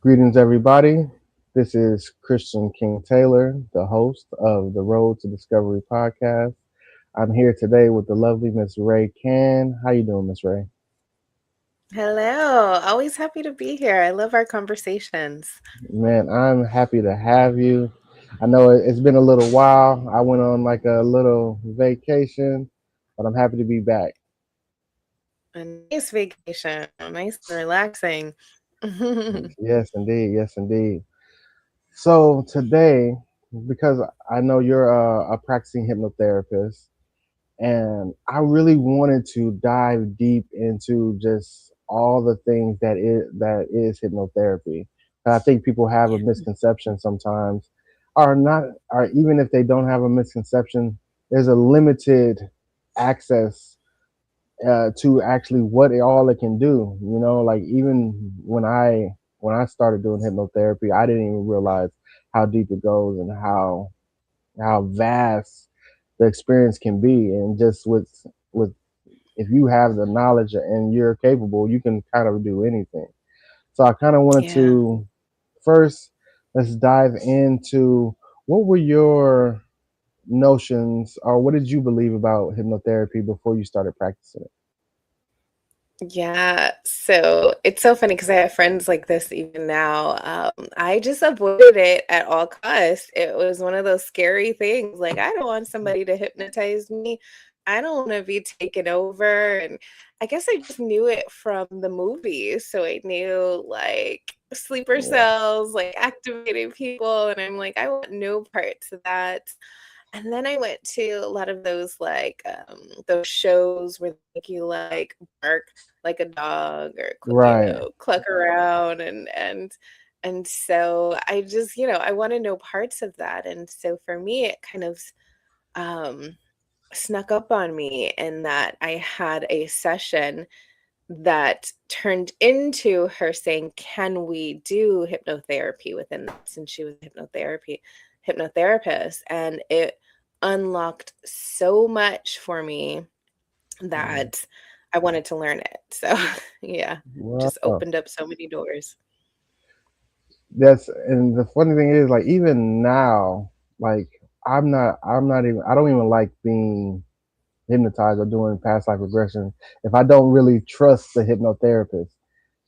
Greetings, everybody. This is Christian King Taylor, the host of the Road to Discovery podcast. I'm here today with the lovely Miss Rae Can. How you doing, Miss Rae? Hello. Always happy to be here. I love our conversations. Man, I'm happy to have you. I know it's been a little while. I went on like a little vacation, but I'm happy to be back. A nice vacation, nice and relaxing. Yes, indeed. Yes, indeed. So today, because I know you're a practicing hypnotherapist, and I really wanted to dive deep into just all the things that is hypnotherapy. And I think people have a misconception sometimes, or not, or even if they don't have a misconception, there's a limited access to actually what all it can do. Like even when I started doing hypnotherapy, I didn't even realize how deep it goes and how vast the experience can be, and just with if you have the knowledge and you're capable, you can kind of do anything. So I kind of wanted Yeah. to first, let's dive into what were your notions, or what did you believe about hypnotherapy before you started practicing it? Yeah. So it's so funny because I have friends like this even now. I just avoided it at all costs. It was one of those scary things. Like, I don't want somebody to hypnotize me. I don't want to be taken over. And I guess I just knew it from the movies. So I knew like sleeper Yeah. cells, like activating people. And I'm like, I want no parts of that. And then I went to a lot of those shows where they make you like bark like a dog or Right. cluck around and so I just I want to know parts of that, and so for me it kind of um snuck up on me in that I had a session that turned into her saying, can we do hypnotherapy within that, since she was a hypnotherapist, and it unlocked so much for me Mm. that I wanted to learn it. So yeah, just Wow. opened up so many doors. And the funny thing is, like, even now, like, I don't even like being hypnotized or doing past life regression if I don't really trust the hypnotherapist.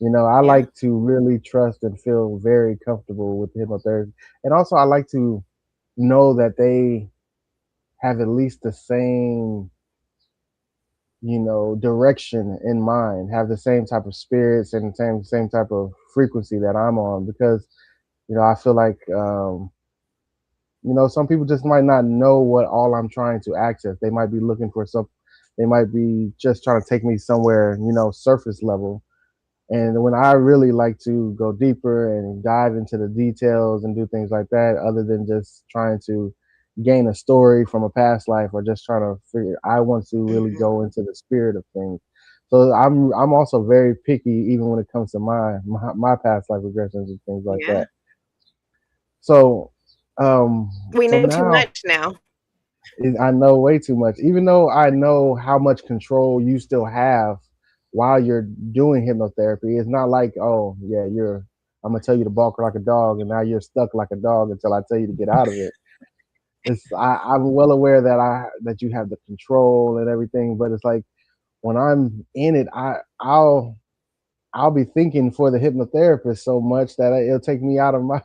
I Yeah. like to really trust and feel very comfortable with the hypnotherapist. And also I like to know that they have at least the same, direction in mind, have the same type of spirits and the same type of frequency that I'm on, because, I feel like some people just might not know what all I'm trying to access. They might be looking for some, they might be just trying to take me somewhere, surface level. And when I really like to go deeper and dive into the details and do things like that, other than just trying to gain a story from a past life or just trying to figure, I want to really Mhm. go into the spirit of things. So I'm also very picky, even when it comes to my past life regressions and things like Yeah. that. So um We so know too now much now. I know way too much, even though I know how much control you still have while you're doing hypnotherapy. It's not like, oh yeah, I'm gonna tell you to bark like a dog, and now you're stuck like a dog until I tell you to get out of it. I'm well aware that you have the control and everything, but it's like when I'm in it, I'll be thinking for the hypnotherapist so much that it'll take me out of my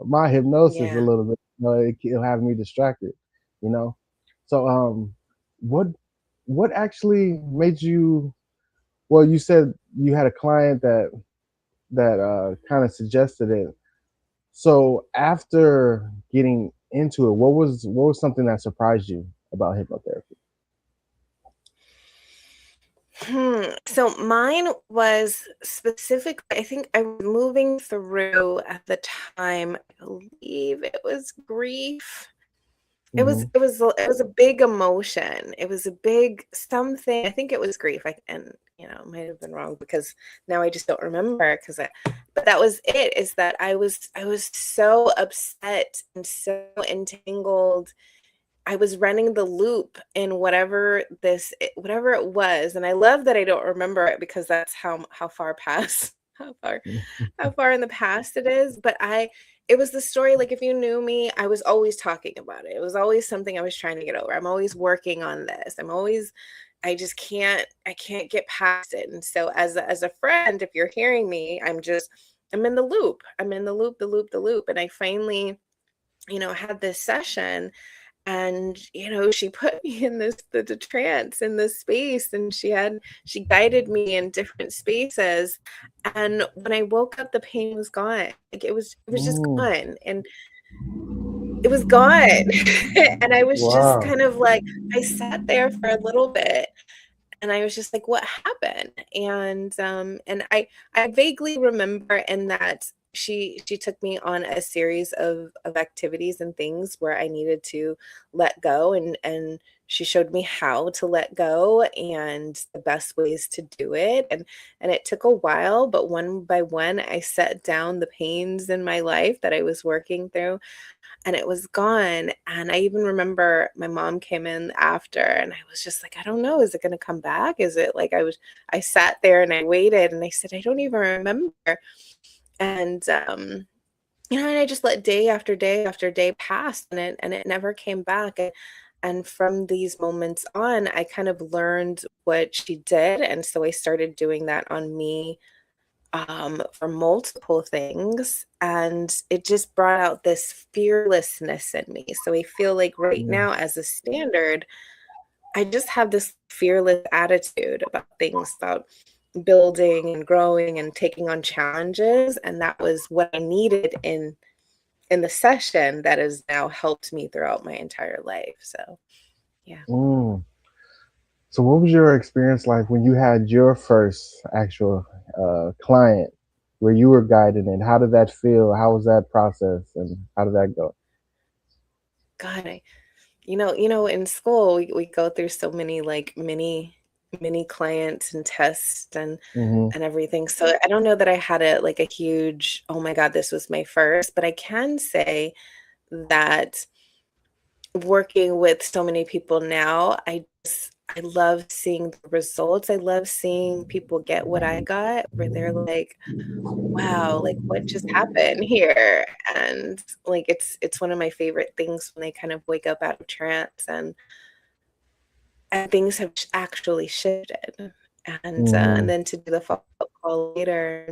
my hypnosis a Yeah. little bit. It'll have me distracted. You know. So what what actually made you? Well, you said you had a client that kind of suggested it. So after getting into it, what was something that surprised you about hypnotherapy? So mine was specific. I think I was moving through at the time. I believe it was grief. It was Hmm. it was it was a big emotion. It was a big something. I think it was grief. And it might have been wrong because now I just don't remember but that was it, is that I was so upset and so entangled. I was running the loop in whatever it was, and I love that I don't remember it because that's how far past how far how far in the past it is, but it was the story, like, if you knew me, I was always talking about it. It was always something I was trying to get over. I'm always working on this. I just can't get past it. And so as a friend, if you're hearing me, I'm in the loop. I'm in the loop, the loop, the loop. And I finally, had this session, and she put me in the trance, in this space, and she guided me in different spaces, and when I woke up, the pain was gone. Like, it was just Mm, gone, and it was gone. And I was just wow. kind of like, I sat there for a little bit, and I was just like, what happened? And I vaguely remember in that she took me on a series of activities and things where I needed to let go, and she showed me how to let go and the best ways to do it. And it took a while, but one by one I set down the pains in my life that I was working through, and it was gone. And I even remember my mom came in after, and I was just like, I don't know, is it going to come back? Is it like, I sat there and I waited, and I said, I don't even remember. And and I just let day after day after day pass, and it never came back. And from these moments on, I kind of learned what she did, and so I started doing that on me, for multiple things, and it just brought out this fearlessness in me. So I feel like right Mm, now, as a standard, I just have this fearless attitude about things, about building and growing and taking on challenges, and that was what I needed in the session that has now helped me throughout my entire life. So yeah. mm. So, what was your experience like when you had your first actual client where you were guiding it? How did that feel? How was that process, and how did that go? God, in school we go through so many, like, mini clients and tests Hmm. and everything. So I don't know that I had a huge, oh my God, this was my first, but I can say that working with so many people now, I love seeing the results. I love seeing people get what I got, where they're like, wow, like, what just happened here? And, like, it's one of my favorite things when they kind of wake up out of trance, and things have actually shifted. And Hmm. then to do the follow-up call later,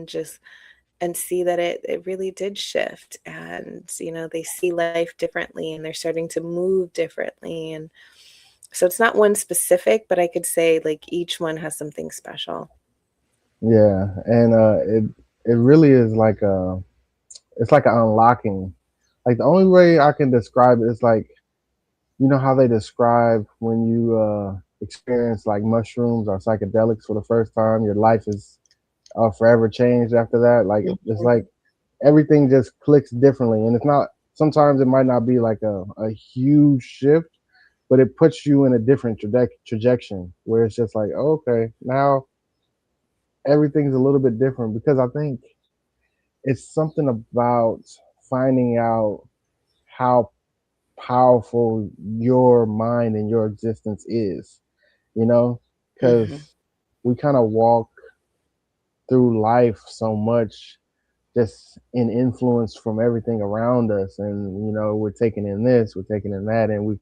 and see that it really did shift, and they see life differently, and they're starting to move differently. And so it's not one specific, but I could say, like, each one has something special. Yeah, and it really is like it's like an unlocking. Like the only way I can describe it is like you know how they describe when you experience like mushrooms or psychedelics for the first time, your life is forever changed after that. Like it's Mhm. like everything just clicks differently, and it's not. Sometimes it might not be like a huge shift, but it puts you in a different trajectory where it's just like, oh, okay, now everything's a little bit different because I think it's something about finding out how powerful your mind and your existence is, you know, Mhm. because we kind of walk through life so much just in influence from everything around us, and we're taking in this, we're taking in that, and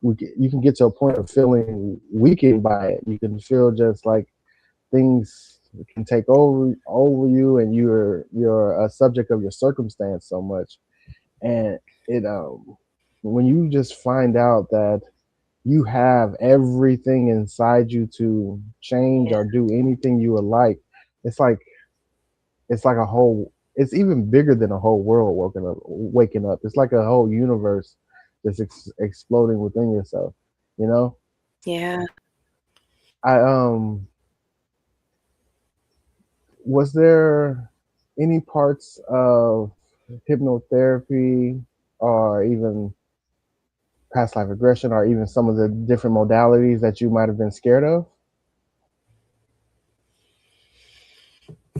you can get to a point of feeling weakened by it. You can feel just like things can take over you, and you're a subject of your circumstance so much. And it when you just find out that you have everything inside you to change Yeah. or do anything you would like, it's like a whole, it's even bigger than a whole world waking up. It's like a whole universe just exploding within yourself, you know. Yeah. I Was there any parts of hypnotherapy or even past life regression or even some of the different modalities that you might have been scared of?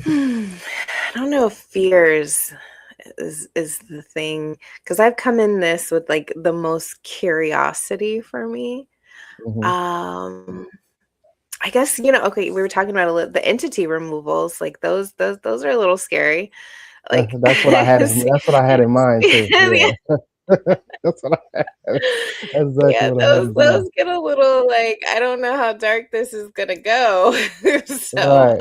I don't know if fears is the thing, because I've come in this with, like, the most curiosity for me. Hmm. Um, I guess, okay, we were talking about the entity removals, like those are a little scary. Like, That's what I had. see, That's what I had in mind too. yeah, Yeah, that's what I had. That's exactly yeah, what I had those in mind. those get a little like, I don't know how dark this is gonna go. So, Right.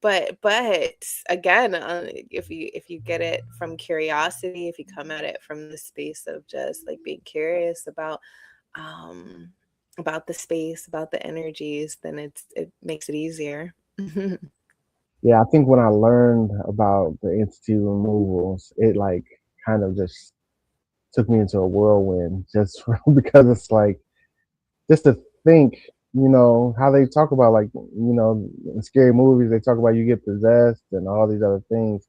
but again, if you get it from curiosity, if you come at it from the space of just like being curious um about the space, about the energies, then it makes it easier. Yeah, I think when I learned about the entity removals, it like kind of just took me into a whirlwind, just because it's like just to think, how they talk about like, in scary movies they talk about you get possessed and all these other things,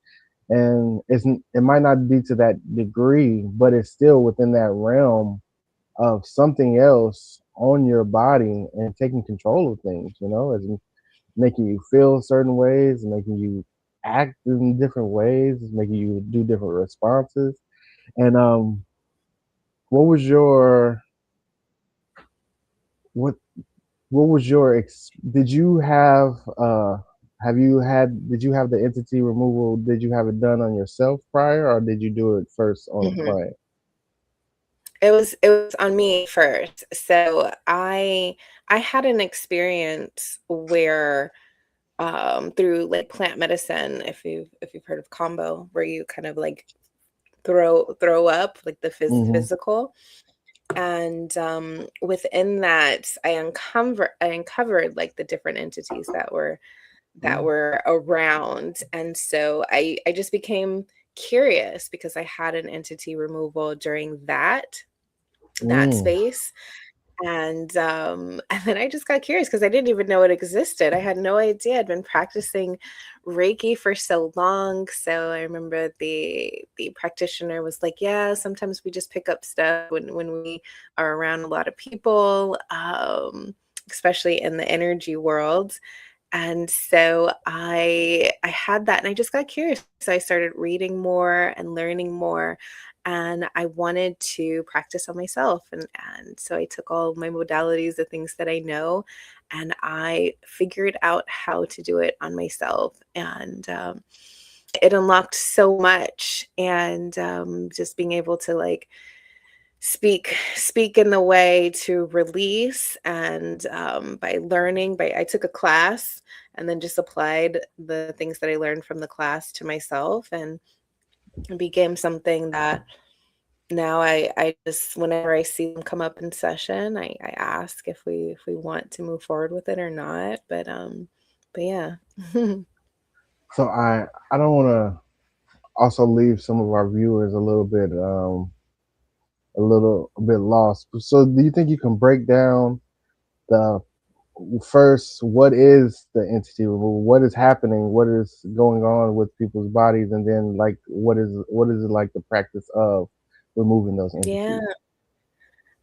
and it might not be to that degree, but it's still within that realm of something else on your body and taking control of things, as in making you feel certain ways, making you act in different ways, making you do different responses. And what was your what what was your did you have the entity removal, did you have it done on yourself prior, or did you do it first on a Mhm. client? It was on me first. So I had an experience where through like plant medicine, if you've heard of combo, where you kind of like throw up like the Hmm. physical. And within that, I uncovered like the different entities that were around. And so I just became curious because I had an entity removal during that Mm. space. And then I just got curious because I didn't even know it existed. I had no idea. I'd been practicing Reiki for so long. So I remember the practitioner was like, "Yeah, sometimes we just pick up stuff when we are around a lot of people, especially in the energy world." And so I had that, and I just got curious. So I started reading more and learning more, and I wanted to practice on myself. And so I took all of my modalities, the things that I know, and I figured out how to do it on myself. And it unlocked so much. And just being able to like speak in the way to release. And by learning, by I took a class and then just applied the things that I learned from the class to myself, and it became something that now I just, whenever I see them come up in session, I ask if we want to move forward with it or not. But yeah. So I don't want to also leave some of our viewers a bit lost. So do you think you can break down the first, what is the entity removal, what is happening, what is going on with people's bodies, and then like what is it like the practice of removing those Yeah. entities?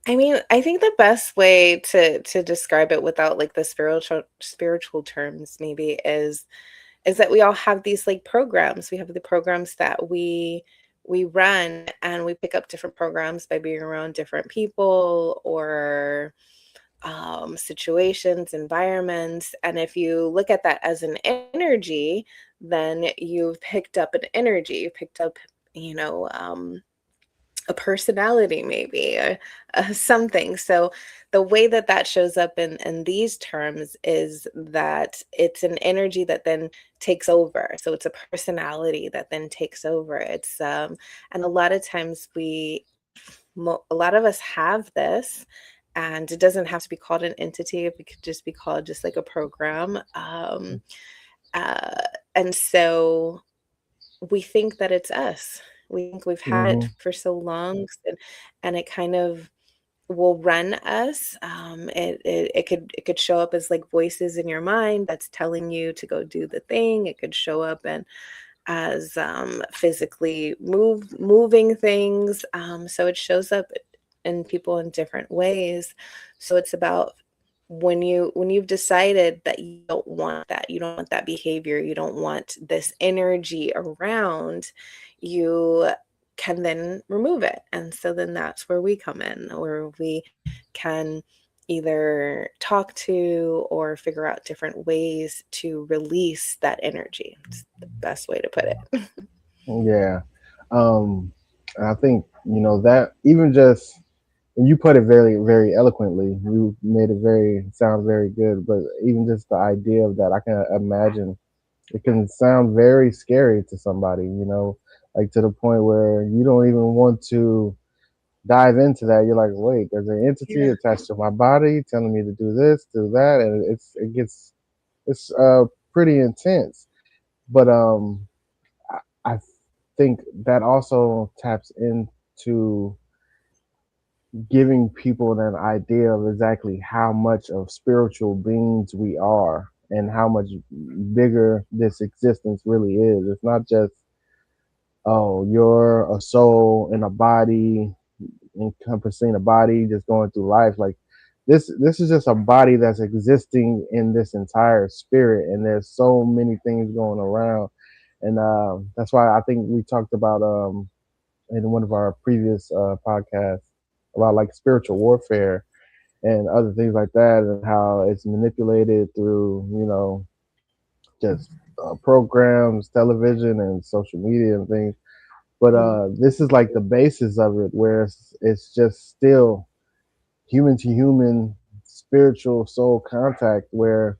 I mean, I think the best way to describe it without like the spiritual terms maybe is that we all have these like programs. We have the programs that we run, and we pick up different programs by being around different people or situations, environments. And if you look at that as an energy, then you've picked up an energy. You picked up, you know, a personality, maybe something. So the way that that shows up in these terms is that it's an energy that then takes over. So it's a personality that then takes over. And a lot of times a lot of us have this, and it doesn't have to be called an entity. It could just be called just like a program. Uh, and so we think that it's us. We think we've had it Hmm. for so long, and it kind of will run us. It could show up as like voices in your mind that's telling you to go do the thing. It could show up and as physically moving things. So it shows up in people in different ways. So it's about when you've decided that you don't want that behavior, you don't want this energy around, you can then remove it. And so then that's where we come in, where we can either talk to or figure out different ways to release that energy. It's the best way to put it. Yeah. Um, and I think, that even just, and you put it very, very eloquently. You made it sound very good. But even just the idea of that, I can imagine it can sound very scary to somebody, like to the point where you don't even want to dive into that. You're like, wait, there's an entity Yeah. attached to my body telling me to do this, do that, and it's pretty intense. But I think that also taps into giving people an idea of exactly how much of spiritual beings we are and how much bigger this existence really is. It's not just, oh, you're a soul in a body, encompassing a body, just going through life. Like this is just a body that's existing in this entire spirit, and there's so many things going around. And that's why I think we talked about in one of our previous podcasts about like spiritual warfare and other things like that, and how it's manipulated through, just programs, television, and social media and things. But this is like the basis of it, where it's just still human to human, spiritual soul contact. Where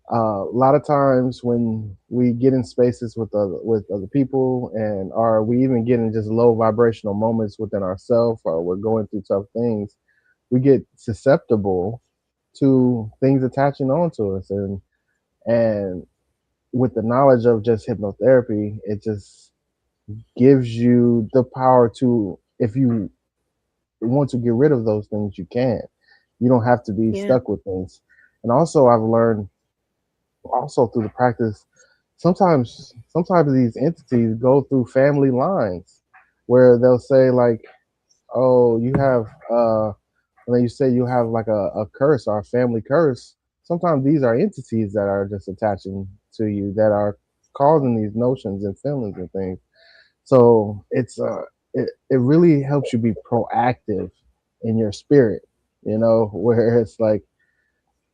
a lot of times when we get in spaces with other people, and or we even get in just low vibrational moments within ourselves, or we're going through tough things, we get susceptible to things attaching on to us. And with the knowledge of just hypnotherapy, it just gives you the power to, if you want to get rid of those things, you can. You don't have to be Yeah. stuck with things. And also, I've learned also through the practice, sometimes these entities go through family lines, where they'll say like, oh, you have when you say you have like a curse or a family curse. Sometimes these are entities that are just attaching to you, that are causing these notions and feelings and things. So it really helps you be proactive in your spirit, where it's like,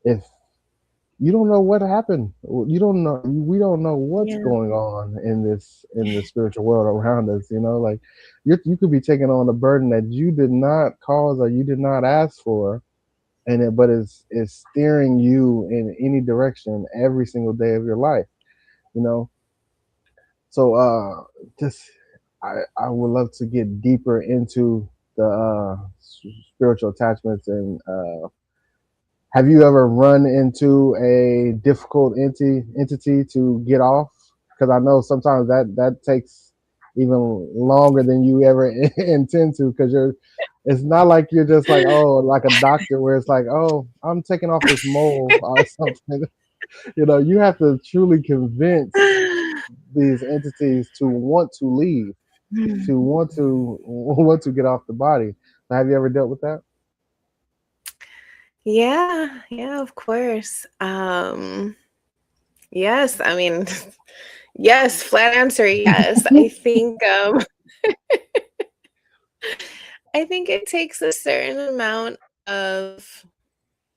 if you don't know what happened, you don't know, we don't know what's Yeah. going on in the spiritual world around us. Like you could be taking on a burden that you did not cause or you did not ask for, but it's steering you in any direction every single day of your life. You know, so just I would love to get deeper into the spiritual attachments. And have you ever run into a difficult entity to get off? Because I know sometimes that takes even longer than you ever intend to. Because it's not like you're just like, oh, like a doctor where it's like, oh, I'm taking off this mole or something. You have to truly convince these entities to want to leave, to want to get off the body. So have you ever dealt with that? Yeah, yeah, of course. Yes, I mean, yes, flat answer, yes. I think it takes a certain amount of,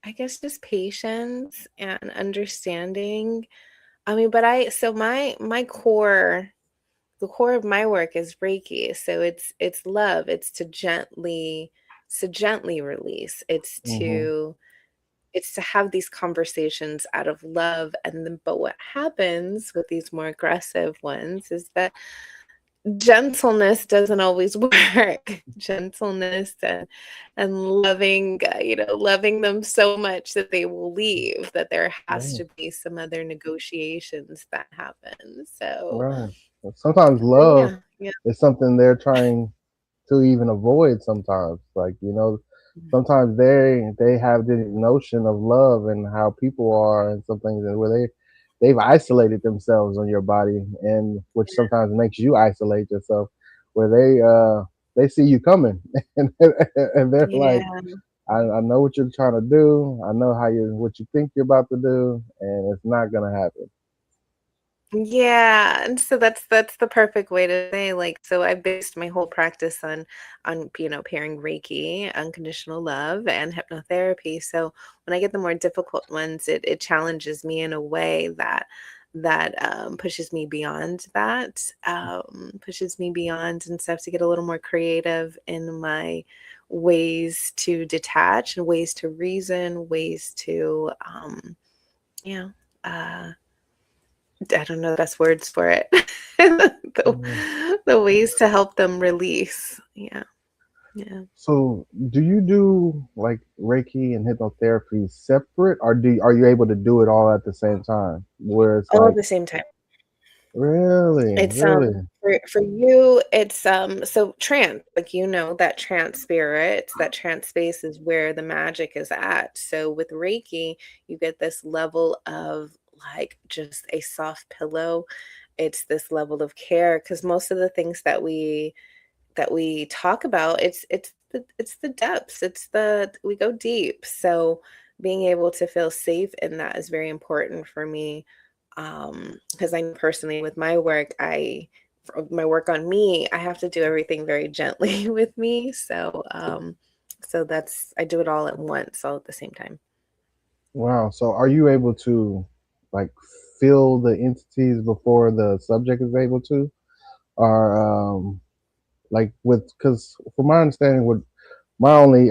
I guess, just patience and understanding. I mean, but so my core, the core of my work is Reiki. So it's love. It's to gently release. Hmm. It's to have these conversations out of love. And then, but what happens with these more aggressive ones is that gentleness doesn't always work. Gentleness and loving, loving them so much that they will leave, that there has Yeah, to be some other negotiations that happen. So, right. Sometimes so love yeah, yeah. is something they're trying to even avoid sometimes. Like, sometimes they have this notion of love and how people are and some things, and where they've isolated themselves on your body, and which sometimes makes you isolate yourself, where they see you coming and they're Yeah. like, I know what you're trying to do. I know what you think you're about to do, and it's not gonna happen. Yeah, and so that's the perfect way to say, like, so I based my whole practice on, pairing Reiki, unconditional love, and hypnotherapy. So when I get the more difficult ones, it challenges me in a way that pushes me beyond that, pushes me beyond and stuff to get a little more creative in my ways to detach and ways to reason, ways to yeah. Uh I don't know the best words for it. The Mhm. the ways to help them release. Yeah, yeah. So, do you do like Reiki and hypnotherapy separate, or are you able to do it all at the same time? Where it's All at like, the same time. really, It's, really, for you, it's, so trance, like, that trance spirit, that trance space is where the magic is at. So with Reiki, you get this level of, like, just a soft pillow. It's this level of care because most of the things that we talk about, it's the depths, we go deep. So being able to feel safe in that is very important for me. Because I know personally with my work, for my work on me, I have to do everything very gently with me. So that's I do it all at once, all at the same time. wow. So, are you able to like feel the entities before the subject is able to, or like with because from my understanding, with my only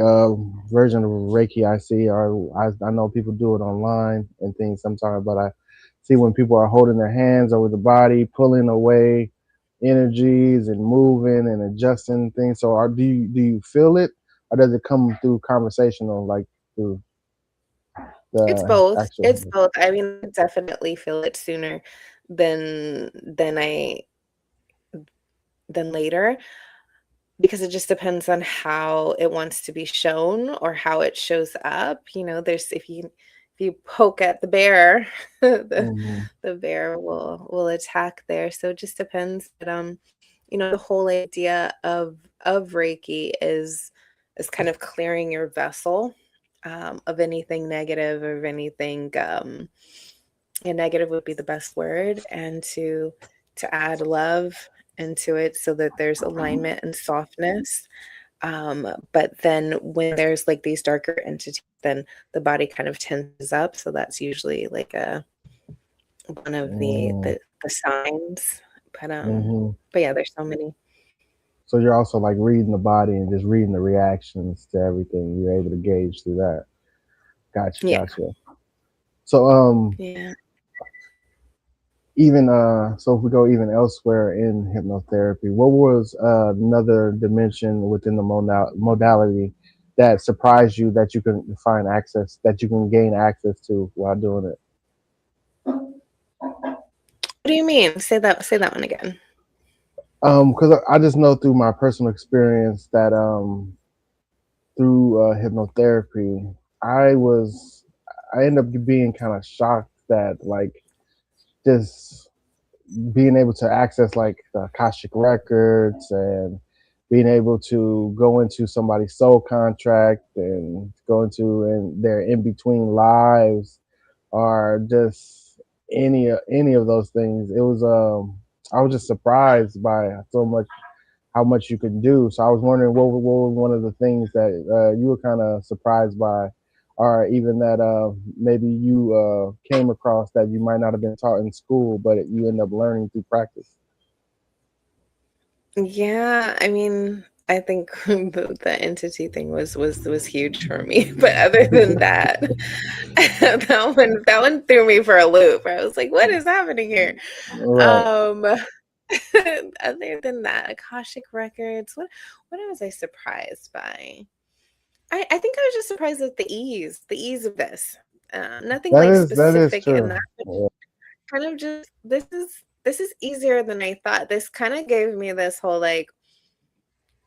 version of Reiki I see, or I know people do it online and things sometimes, but I see when people are holding their hands over the body, pulling away energies and moving and adjusting things. So, do you feel it, or does it come through conversational, like through It's the both. actual? It's both. I mean, I definitely feel it sooner than I than later, because it just depends on how it wants to be shown or how it shows up. There's if you poke at the bear, the Hmm. the bear will attack there. So it just depends. But the whole idea of Reiki is kind of clearing your vessel, of anything negative, or of anything, and negative would be the best word, and to add love into it so that there's alignment and softness. But then when there's like these darker entities, then the body kind of tenses up. So that's usually like a one of the signs. But Hmm. but yeah, there's so many. So you're also like reading the body and just reading the reactions to everything. You're able to gauge through that. Gotcha, Yeah. gotcha. So Yeah. even so if we go even elsewhere in hypnotherapy, what was another dimension within the modality that surprised you that you can find access that you can gain access to while doing it? What do you mean? Say that one again. Because I just know through my personal experience that through hypnotherapy, I was I ended up being kind of shocked that like just being able to access like the Akashic records and being able to go into somebody's soul contract and go into and their in between lives or just any of those things. It was I was just surprised by so much how much you could do. So I was wondering what were one of the things that you were kind of surprised by, or even that maybe you came across that you might not have been taught in school, but you end up learning through practice. Yeah, I mean, I think the entity thing was huge for me. But other than that, that one threw me for a loop. I was like, "What is happening here?" Right. Um, Other than that, Akashic records. What was I surprised by? I think I was just surprised at the ease of this. Nothing like That is specific in true. that, but Yeah. kind of just this is easier than I thought. This kind of gave me this whole like,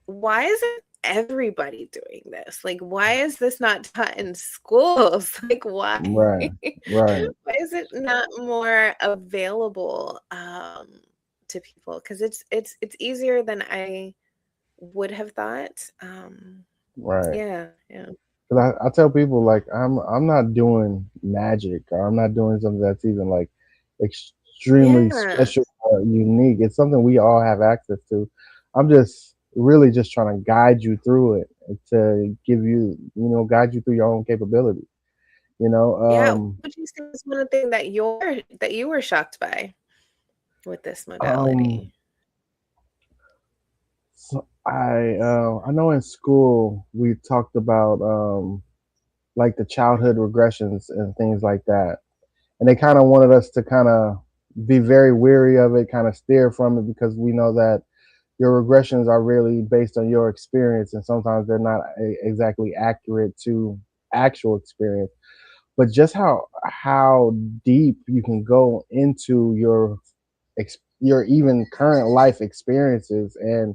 why isn't everybody doing this? Like, why is this not taught in schools? Like, why? Right. Right. Why is it not more available, to people? Because it's easier than I would have thought. Right. Yeah, yeah. 'Cause I tell people like I'm not doing magic or I'm not doing something that's even like extremely Yeah. special or unique. It's something we all have access to. I'm just really just trying to guide you through it to give you, guide you through your own capability. You know, Yeah. What would you say was one thing that you were shocked by with this um, modality? so I know in school we talked about like the childhood regressions and things like that, and they kind of wanted us to kind of be very weary of it, kind of steer from it because we know that your regressions are really based on your experience, and sometimes they're not exactly accurate to actual experience. But just how deep you can go into your even current life experiences and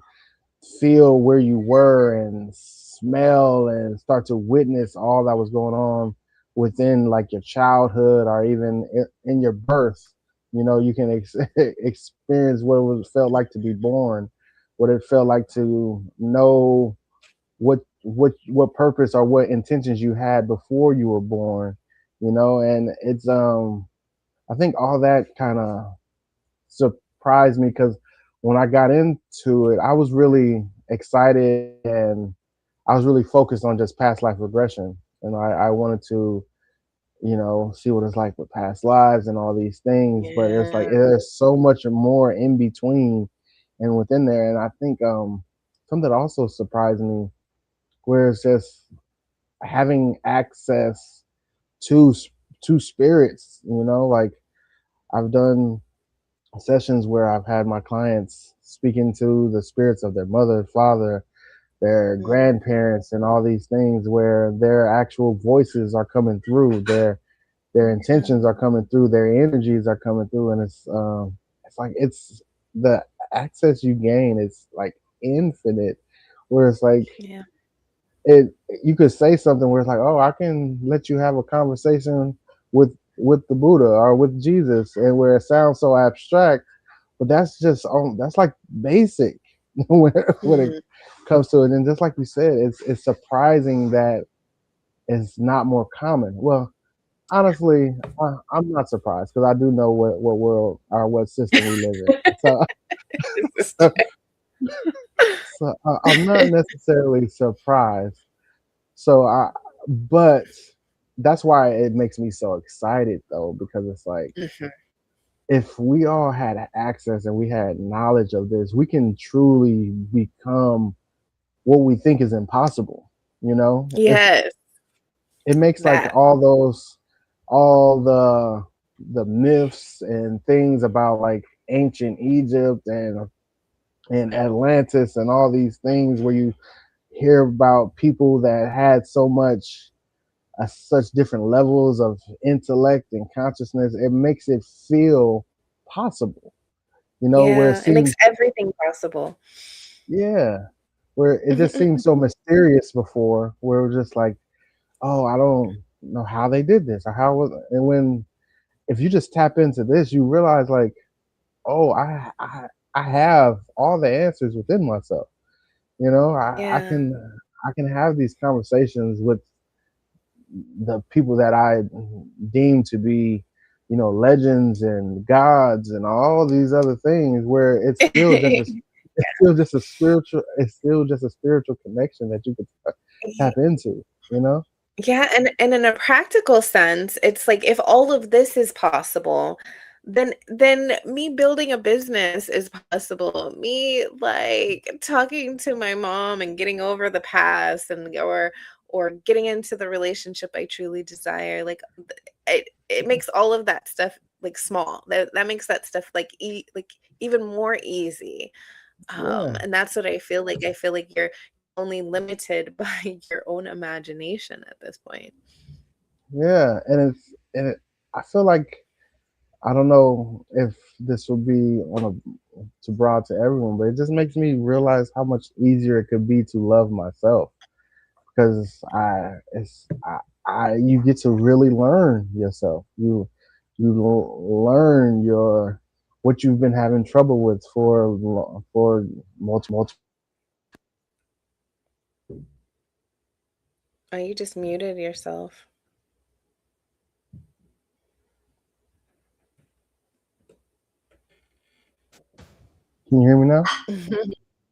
feel where you were and smell and start to witness all that was going on within like your childhood or even in your birth. You can experience what it was felt like to be born, what it felt like to know what purpose or what intentions you had before you were born. And it's I think all that kind of surprised me because when I got into it, I was really excited and I was really focused on just past life regression. And I wanted to, see what it's like with past lives and all these things. But it's like Yeah. there's so much more in between and within there. And I think something that also surprised me, where it's just having access to to spirits. Like I've done sessions where I've had my clients speaking to the spirits of their mother, father, their Mhm. grandparents, and all these things where their actual voices are coming through, their Yeah. intentions are coming through, their energies are coming through, and it's like it's the access you gain is like infinite, where it's like Yeah. it you could say something where it's like, oh, I can let you have a conversation with the Buddha or with Jesus, and where it sounds so abstract, but that's just that's like basic when it Mhm. comes to it. And just like you said, it's surprising that it's not more common. Well, honestly, I'm not surprised because I do know what world or what system we live in. So This is so, so I'm not necessarily surprised. So but that's why it makes me so excited though, because it's like Mhm. if we all had access and we had knowledge of this, we can truly become what we think is impossible. If Yes. it makes like That. all the myths and things about like ancient Egypt and Atlantis and all these things where you hear about people that had so much such different levels of intellect and consciousness, it makes it feel possible, where it Yeah, it makes seems, everything possible. yeah, where it just seemed so mysterious before, where it was just like, oh, I don't know how they did this or how was, and when if you just tap into this, you realize like, oh, I have all the answers within myself. Yeah. I can have these conversations with the people that I deem to be, legends and gods and all these other things, where it's still just a spiritual connection that you could tap into, you know? Yeah, and in a practical sense, it's like if all of this is possible, then me building a business is possible. Me like talking to my mom and getting over the past and or getting into the relationship I truly desire. Like it makes all of that stuff like small. That makes that stuff like like even more easy. Yeah, And that's what I feel like. I feel like you're only limited by your own imagination at this point. yeah, and I feel like I don't know if this will be on a too broad to everyone, but it just makes me realize how much easier it could be to love myself because you get to really learn yourself. Learn your what you've been having trouble with for multiple. Oh, you just muted yourself. Can you hear me now?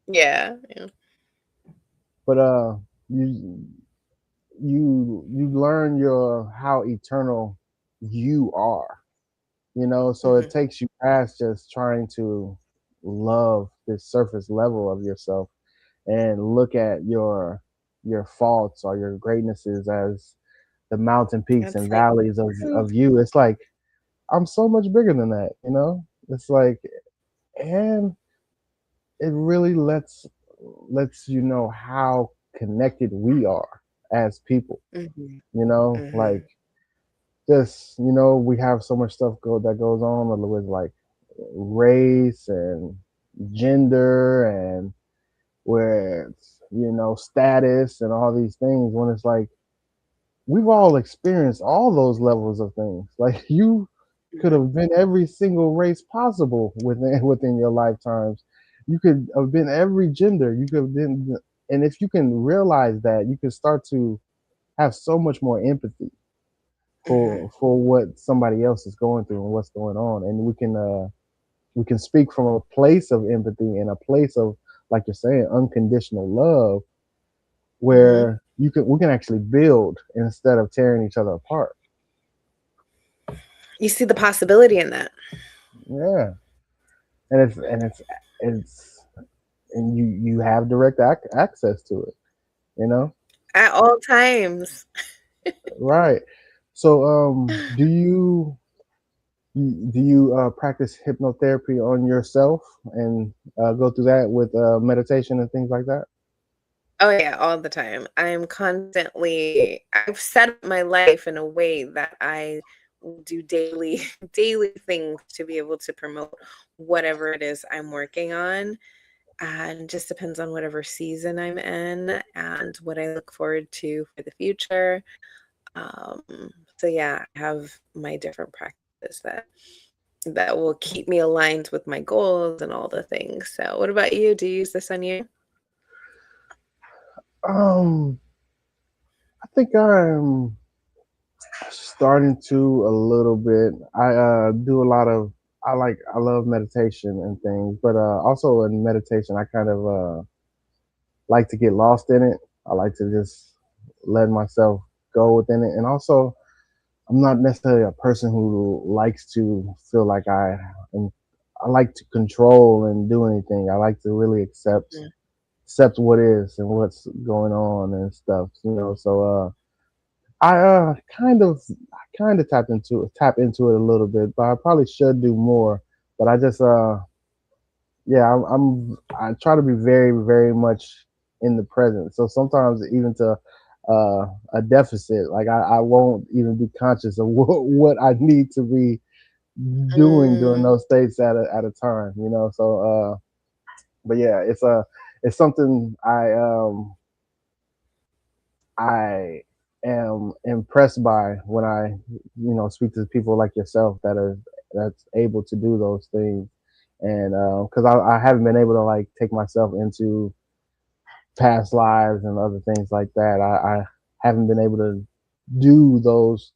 Yeah, yeah. But you you learn your how eternal you are. So it Mhm, takes you past just trying to love this surface level of yourself and look at your faults or your greatnesses as the mountain peaks it's and like, valleys "Ooh." of you. It's like I'm so much bigger than that. It's like, and it really lets you know how connected we are as people. Mhm, Like mhm, just we have so much stuff that goes on with like race and gender and where it's status and all these things when it's like we've all experienced all those levels of things. Like you could mhm, have been every single race possible within your lifetimes. You could have been every gender. You could have been, and if you can realize that, you can start to have so much more empathy mhm, for what somebody else is going through and what's going on, and we can speak from a place of empathy and a place of, like you're saying, unconditional love, mhm. where we can actually build instead of tearing each other apart. You see the possibility in that Yeah, and it's and you have direct access to it. You know, at all times. right? So, do you practice hypnotherapy on yourself and go through that with meditation and things like that? Oh, yeah, all the time. I'm constantly I've set up my life in a way that I will do daily daily things to be able to promote whatever it is I'm working on, and just depends on whatever season I'm in and what I look forward to for the future. So yeah, I have my different practices that will keep me aligned with my goals and all the things. So what about you? Do you use this on you? Um, I think I'm starting to a little bit. I do a lot of. I love meditation and things, but also in meditation, I kind of like to get lost in it. I like to just let myself go within it, and also I'm not necessarily a person who likes to feel like am. I like to control and do anything. I like to really accept what is and what's going on and stuff. So I kind of tap into it a little bit, but I probably should do more. But I just yeah, I try to be very very much in the present. So sometimes even to a deficit, like I won't even be conscious of what I need to be doing during Mm. those states at a time. But yeah, it's something I am impressed by when I speak to people like yourself that's able to do those things, and because I haven't been able to like take myself into past lives and other things like that. I haven't been able to do those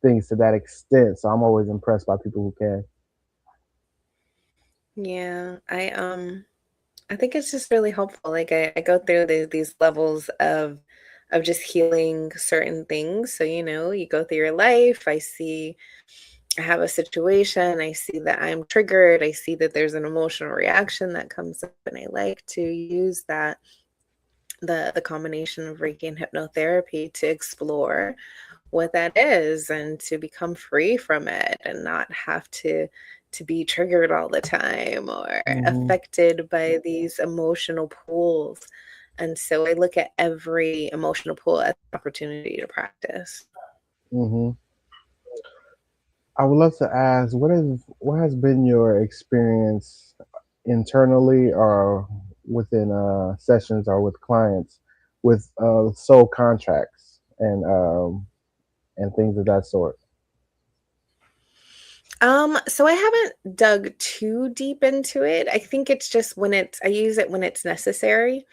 things to that extent, so I'm always impressed by people who can. Yeah, I think it's just really helpful. Like I go through these levels of just healing certain things. So, you go through your life, I have a situation, I see that I'm triggered, I see that there's an emotional reaction that comes up, and I like to use that the combination of Reiki and hypnotherapy to explore what that is and to become free from it and not have to be triggered all the time or Hmm. affected by these emotional pools. And so I look at every emotional pool as an opportunity to practice. Hmm. I would love to ask, what has been your experience internally or within sessions or with clients with soul contracts and things of that sort? So I haven't dug too deep into it. I think it's just I use it when it's necessary,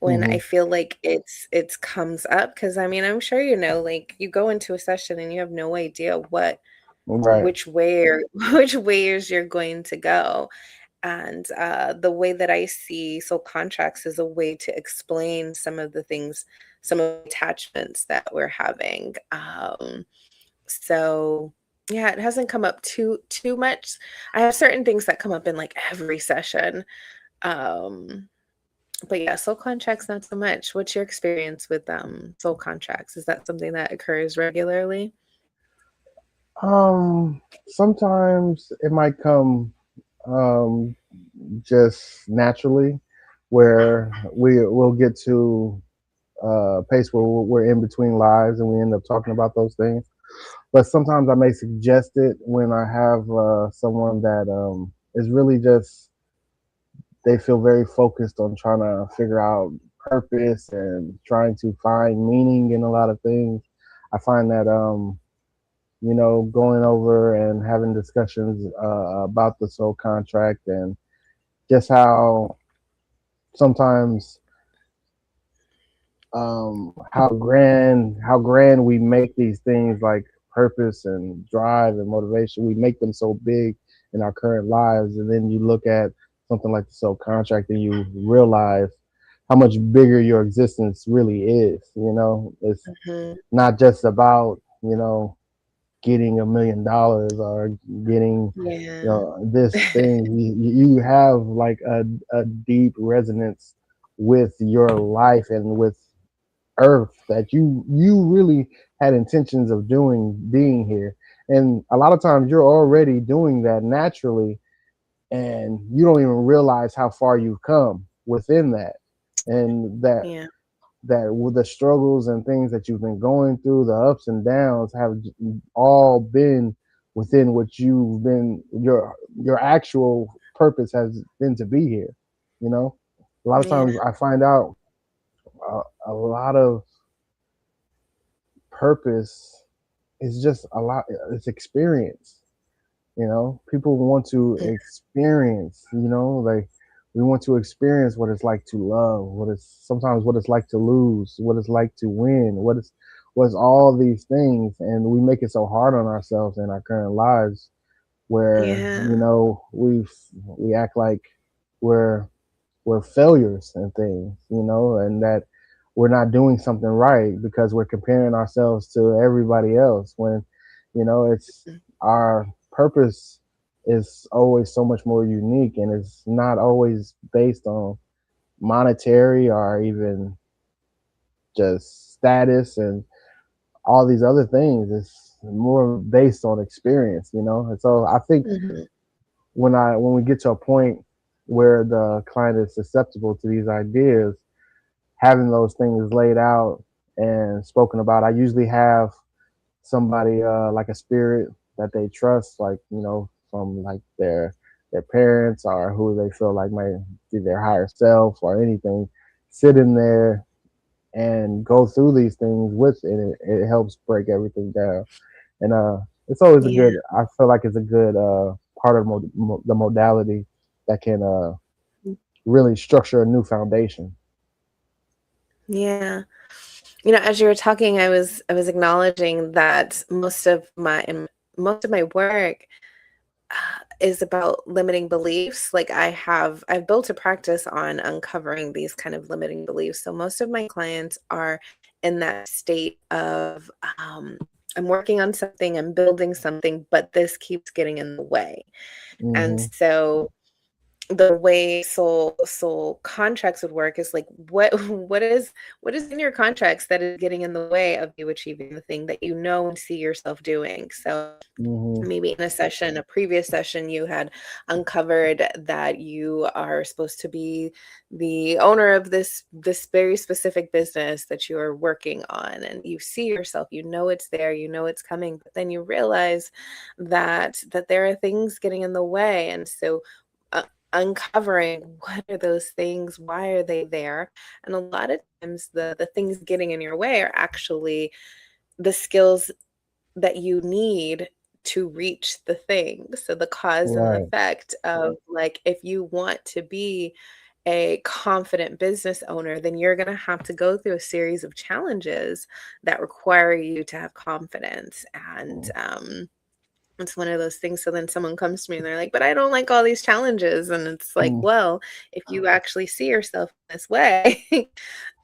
when Hmm. I feel like it's comes up. Because I mean, I'm sure like you go into a session and you have no idea Right. which way or which ways you're going to go. And the way that I see soul contracts is a way to explain some of the things, some of the attachments that we're having. So yeah, it hasn't come up too much. I have certain things that come up in like every session. Um, but yeah, soul contracts not so much. What's your experience with soul contracts? Is that something that occurs regularly? Sometimes it might come um, just naturally, where will get to a pace where we're in between lives and we end up talking about those things. But sometimes I may suggest it when I have someone that is really just, they feel very focused on trying to figure out purpose and trying to find meaning in a lot of things. I find that going over and having discussions about the soul contract and just sometimes how grand we make these things like purpose and drive and motivation. We make them so big in our current lives, and then you look at something like the soul contract and you realize how much bigger your existence really is. It's Hmm. not just about getting $1 million or getting Yeah. this thing. You have like a deep resonance with your life and with earth that you really had intentions of doing being here. And a lot of times you're already doing that naturally, and you don't even realize how far you've come within that. And Yeah. that with the struggles and things that you've been going through, the ups and downs have all been within what you've been, your actual purpose has been to be here. you know a lot of Yeah. times I find out a lot of purpose is just a lot, it's experience. People want to experience, like we want to experience what it's like to love, what it's like to lose, what it's like to win, what's all these things. And we make it so hard on ourselves in our current lives, where Yeah. we act like we're we're failures and things, and that we're not doing something right because we're comparing ourselves to everybody else, when it's our purpose is always so much more unique, and it's not always based on monetary or even just status and all these other things. It's more based on experience, and so I think Hmm. when we get to a point where the client is susceptible to these ideas, having those things laid out and spoken about. I usually have somebody like a spirit that they trust, like from like their parents or who they feel like might be their higher self or anything, sit in there and go through these things with it. It helps break everything down, and it's always a Yeah. good. I feel like it's a good part of the modality that can really structure a new foundation. Yeah. As you were talking, I was acknowledging that most of my work is about limiting beliefs. Like I've built a practice on uncovering these kind of limiting beliefs. So most of my clients are in that state of I'm working on something, I'm building something, but this keeps getting in the way. And Hmm. so the way soul contracts would work is like what is in your contracts that is getting in the way of you achieving the thing that you know and see yourself doing. So Hmm. maybe in a previous session, you had uncovered that you are supposed to be the owner of this very specific business that you are working on, and you see yourself, you know it's there, you know it's coming, but then you realize that there are things getting in the way. And so uh, uncovering what are those things, why are they there, and a lot of times the things getting in your way are actually the skills that you need to reach the thing. So the cause and the Right. effect of, like, if you want to be a confident business owner, then you're going to have to go through a series of challenges that require you to have confidence. And It's one of those things. So then someone comes to me and they're like, but I don't like all these challenges. And it's like, Mm, well, if you actually see yourself this way,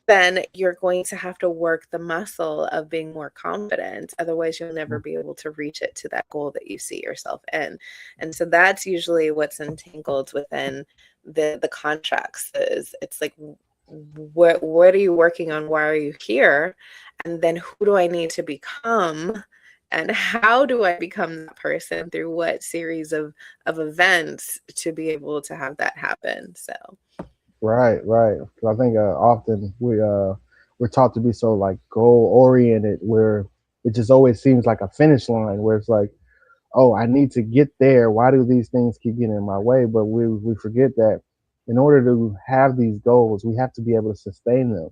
then you're going to have to work the muscle of being more confident. Otherwise, you'll never mm. be able to reach it to that goal that you see yourself in. And so that's usually what's entangled within the contracts. Is it's like, what are you working on? Why are you here? And then who do I need to become? And how do I become that person through what series of events to be able to have that happen? So Right, right. 'Cause I think often we're taught to be so like goal oriented, where it just always seems like a finish line, where it's like, oh, I need to get there. Why do these things keep getting in my way? But we forget that in order to have these goals, we have to be able to sustain them.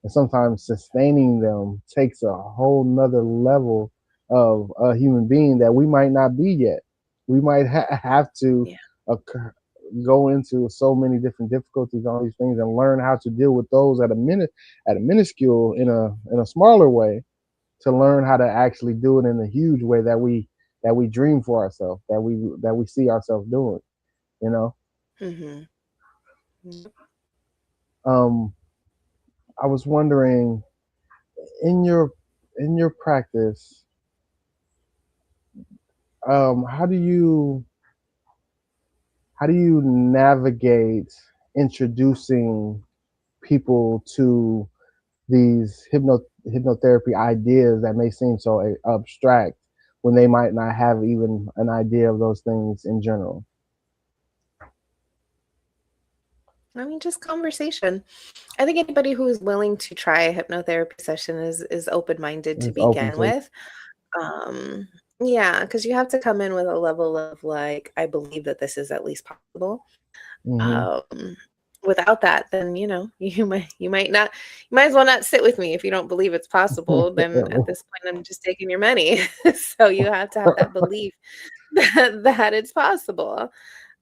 And sometimes sustaining them takes a whole nother level of a human being that we might not be yet. We might have to yeah. occur, go into so many different difficulties, all these things, and learn how to deal with those at a minuscule in a smaller way, to learn how to actually do it in a huge way that we dream for ourselves, that we see ourselves doing. You know, Mm-hmm. um, I was wondering in your practice, how do you navigate introducing people to these hypnotherapy ideas that may seem so abstract when they might not have even an idea of those things in general? I mean, just conversation. I think anybody who is willing to try a hypnotherapy session is open-minded to It's open begin to. with. Um, yeah, because you have to come in with a level of like, I believe that this is at least possible. Hmm. Um, Without that, then you might not, you might as well not sit with me if you don't believe it's possible. Then at this point, I'm just taking your money. So you have to have that belief that it's possible.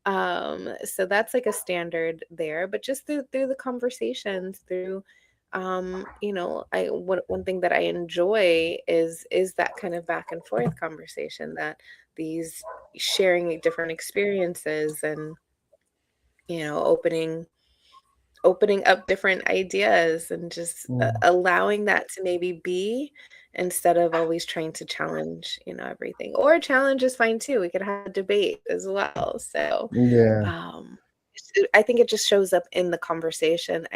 So that's like a standard there, but just through the conversations, through one thing that I enjoy is that kind of back and forth conversation, that these sharing different experiences, and opening up different ideas, and just Mm, allowing that to maybe be, instead of always trying to challenge everything. Or challenge is fine too, we could have a debate as well. So yeah. um I think it just shows up in the conversation.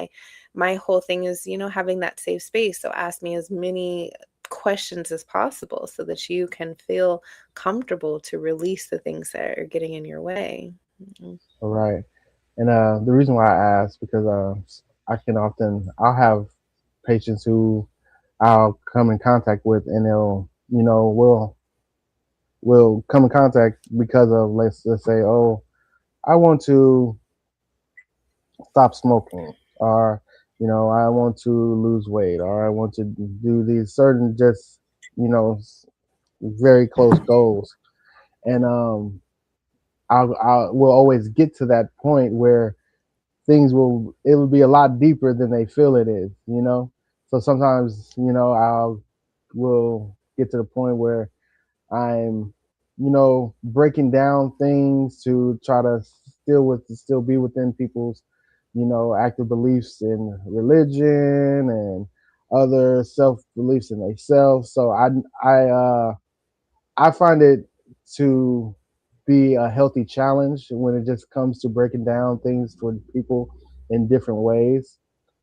My whole thing is, having that safe space. So ask me as many questions as possible so that you can feel comfortable to release the things that are getting in your way. Mhm. All right. And the reason why I ask, because I'll have patients who I'll come in contact with, and they'll, will come in contact because of, let's say, oh, I want to stop smoking, or I want to lose weight, or I want to do these certain, just, you know very close goals. And I will always get to that point where it will be a lot deeper than they feel it is. So sometimes, I'll will get to the point where I'm, breaking down things to try to still be within people's, active beliefs in religion and other self beliefs in themselves. So I find it to be a healthy challenge when it just comes to breaking down things for people in different ways.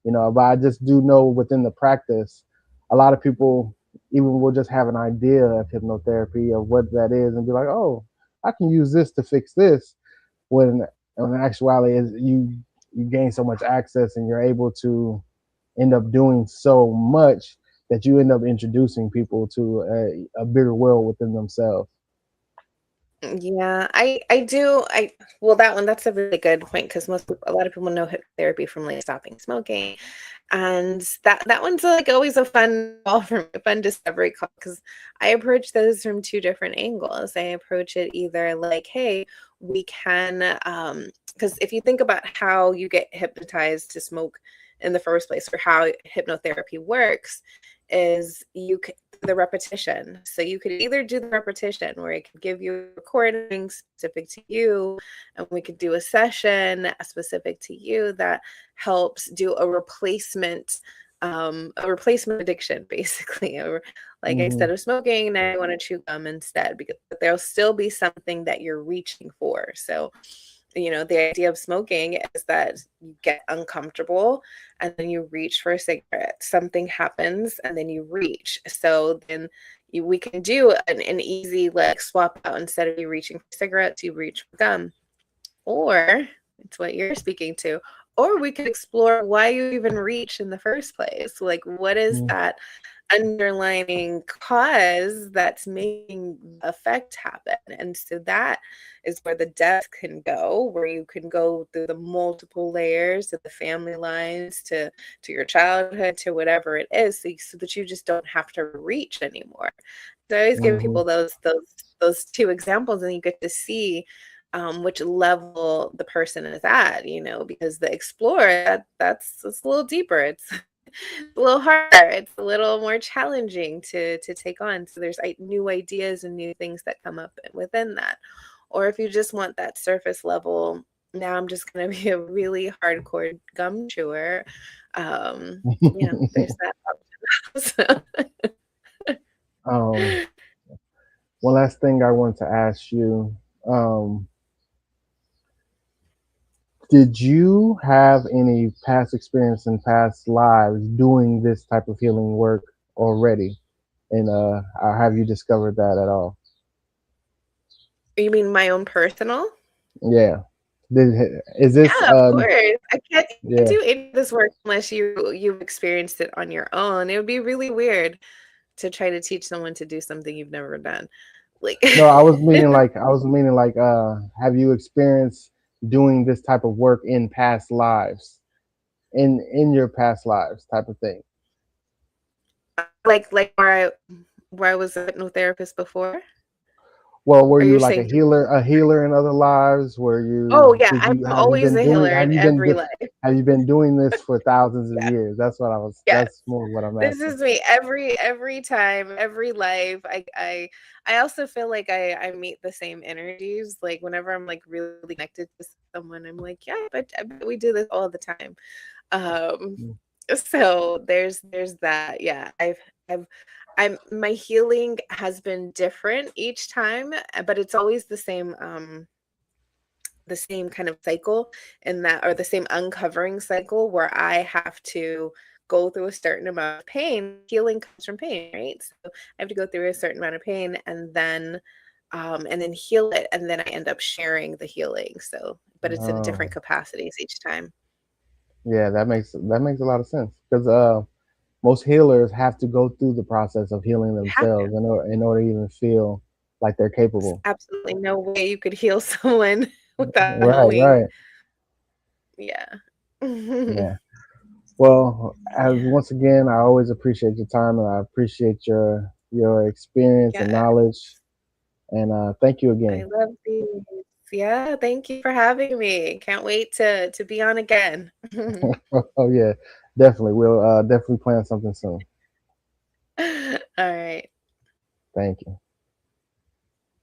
But I just do know within the practice, a lot of people even will just have an idea of hypnotherapy, of what that is, and be like, oh, I can use this to fix this. When in actuality, is you gain so much access, and you're able to end up doing so much that you end up introducing people to a bigger world within themselves. Yeah, I do. Well, that's a really good point, because a lot of people know hypnotherapy from like stopping smoking, and that one's like always a fun call for me, a fun discovery call, because I approach those from two different angles. I approach it either like, hey, we can, because if you think about how you get hypnotized to smoke in the first place, or how hypnotherapy works, is the repetition. So you could either do the repetition where it could give you a recording specific to you, and we could do a session specific to you that helps do a replacement addiction, basically. Or like, Mm-hmm. instead of smoking, now I want to chew gum instead, because there'll still be something that you're reaching for. So, the idea of smoking is that you get uncomfortable and then you reach for a cigarette. Something happens and then you reach. So then we can do an easy like swap out. Instead of you reaching for cigarettes, you reach for gum. Or it's what you're speaking to. Or we could explore why you even reach in the first place. Like, what is that underlining cause that's making the effect happen? And so that is where the depth can go, where you can go through the multiple layers of the family lines to your childhood, to whatever it is, so that you just don't have to reach anymore. So I always give Mm-hmm. people those two examples, and you get to see which level the person is at, because the explorer, that's it's a little deeper. It's a little harder. It's a little more challenging to take on. So there's new ideas and new things that come up within that. Or if you just want that surface level, now I'm just going to be a really hardcore gum chewer. There's that option. um, One last thing I want to ask you. Um, did you have any past experience in past lives doing this type of healing work already? And have you discovered that at all? You mean my own personal? Yeah. Is this Yeah, of course. You can't yeah. do any of this work unless you've experienced it on your own. It would be really weird to try to teach someone to do something you've never done. Like No, I was meaning like have you experienced doing this type of work in past lives? In your past lives type of thing. like where I was a hypnotherapist before? Well, were Or you you're like saying, a healer in other lives? Were oh you yeah, did you I'm always a healer in every life. have you been doing this for thousands of years? That's what I was. Yes. That's more what I'm This asking. is me every time, every life. I also feel like I meet the same energies. Like whenever I'm like really connected to someone, I'm like, yeah, but I bet we do this all the time. Um, Mm. so there's that. Yeah, I've my healing has been different each time, but it's always the same kind of cycle, in that, or the same uncovering cycle, where I have to go through a certain amount of pain. Healing comes from pain, right? So I have to go through a certain amount of pain, and then heal it, and then I end up sharing the healing. So, but it's in different Oh, capacities each time. yeah, that makes a lot of sense because most healers have to go through the process of healing You have to. themselves in order to even feel like they're There's capable. absolutely no way you could heal someone without Right, knowing. right. Yeah. Yeah. Well, as Yeah. once again, I always appreciate your time and I appreciate your experience and Yeah. knowledge. And thank you I again. love these. Yeah, thank you for having me. Can't wait to be on again. Oh yeah, definitely. We'll definitely plan something soon. All right. Thank you.